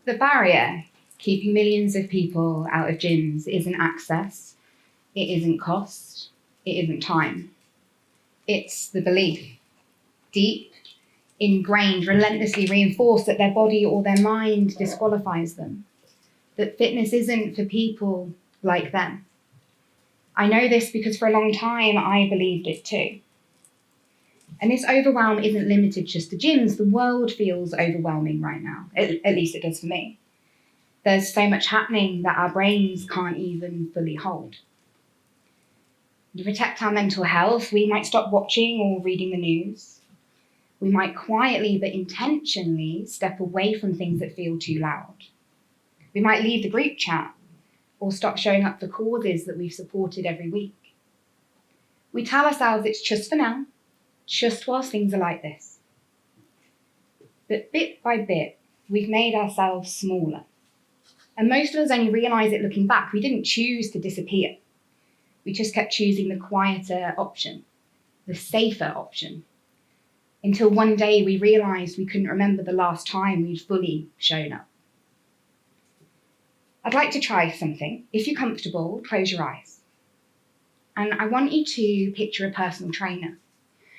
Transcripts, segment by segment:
The barrier keeping millions of people out of gyms isn't access, it isn't cost, it isn't time. It's the belief, deep, ingrained, relentlessly reinforced, that their body or their mind disqualifies them, that fitness isn't for people like them. I know this because for a long time I believed it too. And this overwhelm isn't limited just to gyms. The world feels overwhelming right now, at least it does for me. There's so much happening that our brains can't even fully hold. To protect our mental health, we might stop watching or reading the news. We might quietly but intentionally step away from things that feel too loud. We might leave the group chat or stop showing up for causes that we've supported every week. We tell ourselves it's just for now, just whilst things are like this. But bit by bit, we've made ourselves smaller. And most of us only realise it looking back. We didn't choose to disappear. We just kept choosing the quieter option, the safer option, until one day we realised we couldn't remember the last time we'd fully shown up. I'd like to try something. If you're comfortable, close your eyes. And I want you to picture a personal trainer.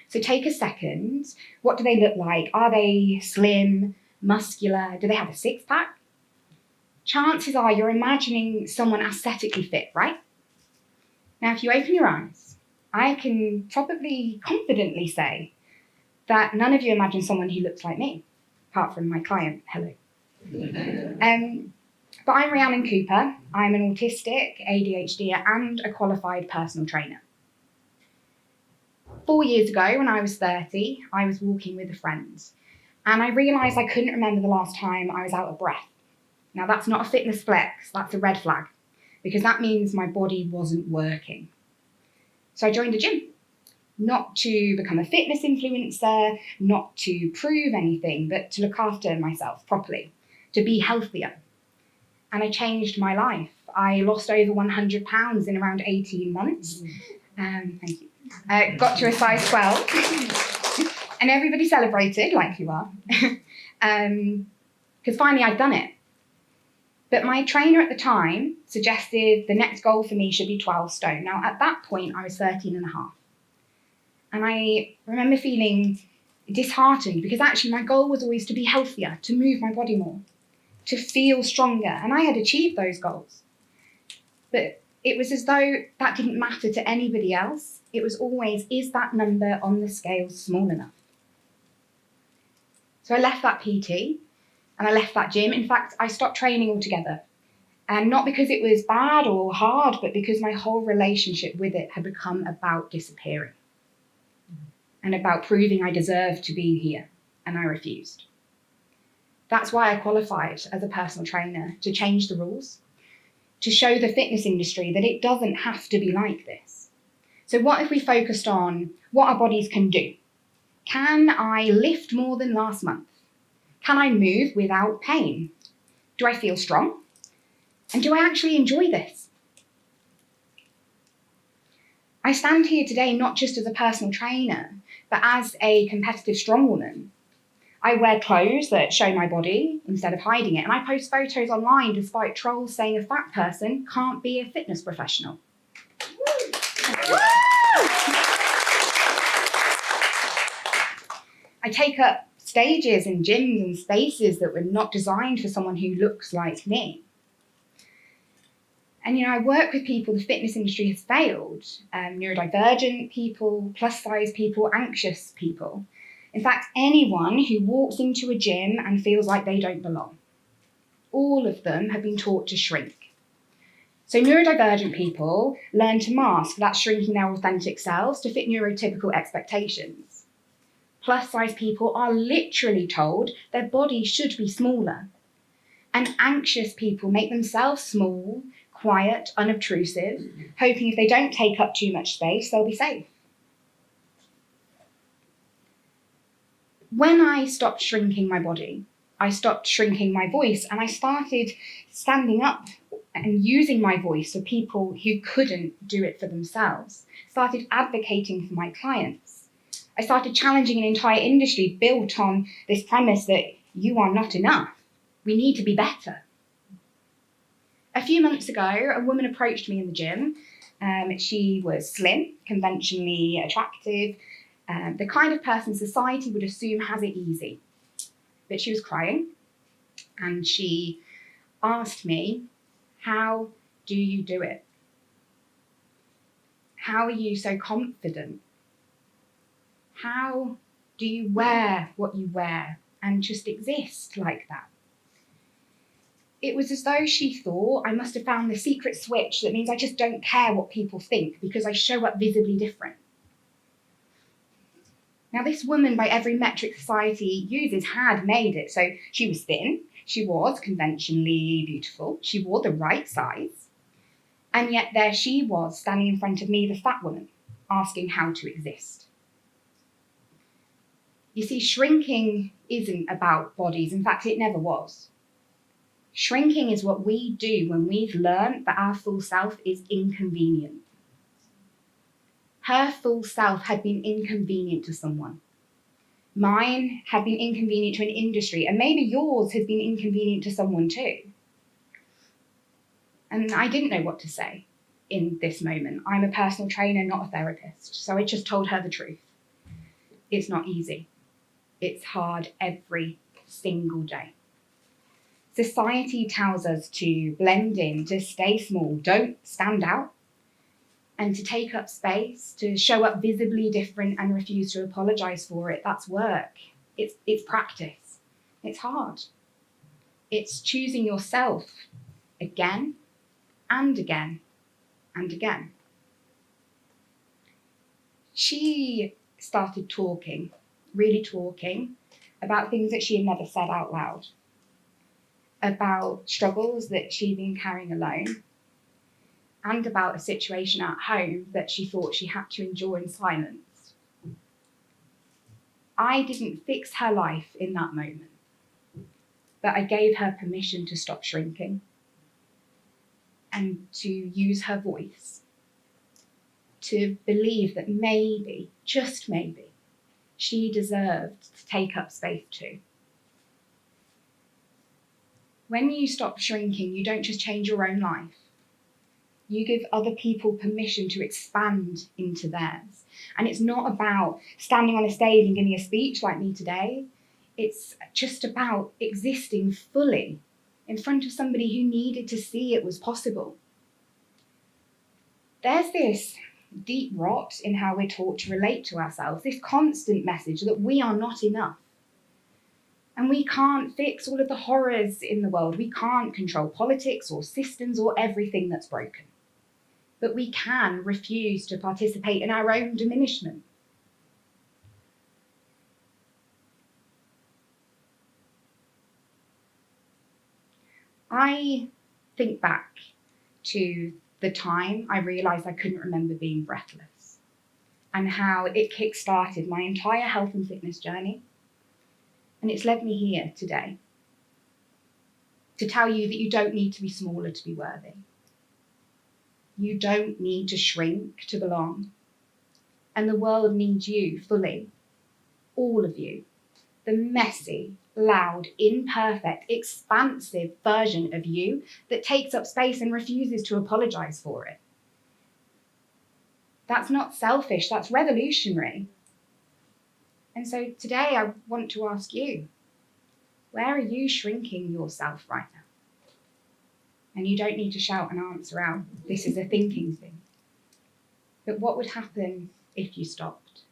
So take a second. What do they look like? Are they slim, muscular? Do they have a six-pack? Chances are you're imagining someone aesthetically fit, right? Now, if you open your eyes, I can probably confidently say that none of you imagine someone who looks like me, apart from my client. Hello. But I'm Rhiannon Cooper. I'm an autistic, ADHDer, and a qualified personal trainer. 4 years ago, when I was 30, I was walking with a friend, and I realised I couldn't remember the last time I was out of breath. Now, that's not a fitness flex, that's a red flag, because that means my body wasn't working. So I joined a gym, not to become a fitness influencer, not to prove anything, but to look after myself properly, to be healthier. And I changed my life. I lost over 100 pounds in around 18 months. Thank you. Got to a size 12. And everybody celebrated, like you are, because finally I'd done it. But my trainer at the time suggested the next goal for me should be 12 stone. Now, at that point, I was 13 and a half. And I remember feeling disheartened because actually my goal was always to be healthier, to move my body more, to feel stronger. And I had achieved those goals. But it was as though that didn't matter to anybody else. It was always, is that number on the scale small enough? So I left that PT. And I left that gym. In fact, I stopped training altogether. And not because it was bad or hard, but because my whole relationship with it had become about disappearing and about proving I deserved to be here, and I refused. That's why I qualified as a personal trainer, to change the rules, to show the fitness industry that it doesn't have to be like this. So what if we focused on what our bodies can do? Can I lift more than last month? Can I move without pain? Do I feel strong? And do I actually enjoy this? I stand here today not just as a personal trainer, but as a competitive strongwoman. I wear clothes that show my body instead of hiding it, and I post photos online despite trolls saying a fat person can't be a fitness professional. I take up stages in gyms and spaces that were not designed for someone who looks like me. And, I work with people the fitness industry has failed, neurodivergent people, plus size people, anxious people. In fact, anyone who walks into a gym and feels like they don't belong. All of them have been taught to shrink. So neurodivergent people learn to mask that shrinking their authentic selves to fit neurotypical expectations. Plus size people are literally told their body should be smaller. And anxious people make themselves small, quiet, unobtrusive, hoping if they don't take up too much space, they'll be safe. When I stopped shrinking my body, I stopped shrinking my voice, and I started standing up and using my voice for people who couldn't do it for themselves, started advocating for my clients. I started challenging an entire industry built on this premise that you are not enough. We need to be better. A few months ago, a woman approached me in the gym. She was slim, conventionally attractive, the kind of person society would assume has it easy. But she was crying, and she asked me, "How do you do it? How are you so confident? How do you wear what you wear and just exist like that?" It was as though she thought I must have found the secret switch that means I just don't care what people think because I show up visibly different. Now, this woman, by every metric society uses, had made it. So she was thin, she was conventionally beautiful, she wore the right size, and yet there she was standing in front of me, the fat woman, asking how to exist. You see, shrinking isn't about bodies. In fact, it never was. Shrinking is what we do when we've learned that our full self is inconvenient. Her full self had been inconvenient to someone. Mine had been inconvenient to an industry, and maybe yours has been inconvenient to someone too. And I didn't know what to say in this moment. I'm a personal trainer, not a therapist, so I just told her the truth. It's not easy. It's hard every single day. Society tells us to blend in, to stay small, don't stand out, and to take up space, to show up visibly different and refuse to apologize for it. That's work. It's practice. It's hard. It's choosing yourself again and again and again. She started talking, really talking, about things that she had never said out loud, about struggles that she'd been carrying alone, and about a situation at home that she thought she had to endure in silence. I didn't fix her life in that moment, but I gave her permission to stop shrinking and to use her voice, to believe that maybe, just maybe, she deserved to take up space too. When you stop shrinking, you don't just change your own life. You give other people permission to expand into theirs. And it's not about standing on a stage and giving a speech like me today. It's just about existing fully in front of somebody who needed to see it was possible. There's this deep rot in how we're taught to relate to ourselves, this constant message that we are not enough. And we can't fix all of the horrors in the world. We can't control politics or systems or everything that's broken. But we can refuse to participate in our own diminishment. I think back to the time I realised I couldn't remember being breathless and how it kick-started my entire health and fitness journey. And it's led me here today to tell you that you don't need to be smaller to be worthy. You don't need to shrink to belong. And the world needs you fully, all of you, the messy, loud, imperfect, expansive version of you that takes up space and refuses to apologise for it. That's not selfish, that's revolutionary. And so today I want to ask you, where are you shrinking yourself right now? And you don't need to shout an answer out. This is a thinking thing. But what would happen if you stopped?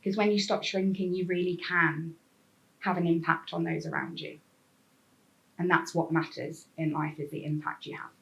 Because when you stop shrinking, you really can have an impact on those around you. And that's what matters in life, is the impact you have.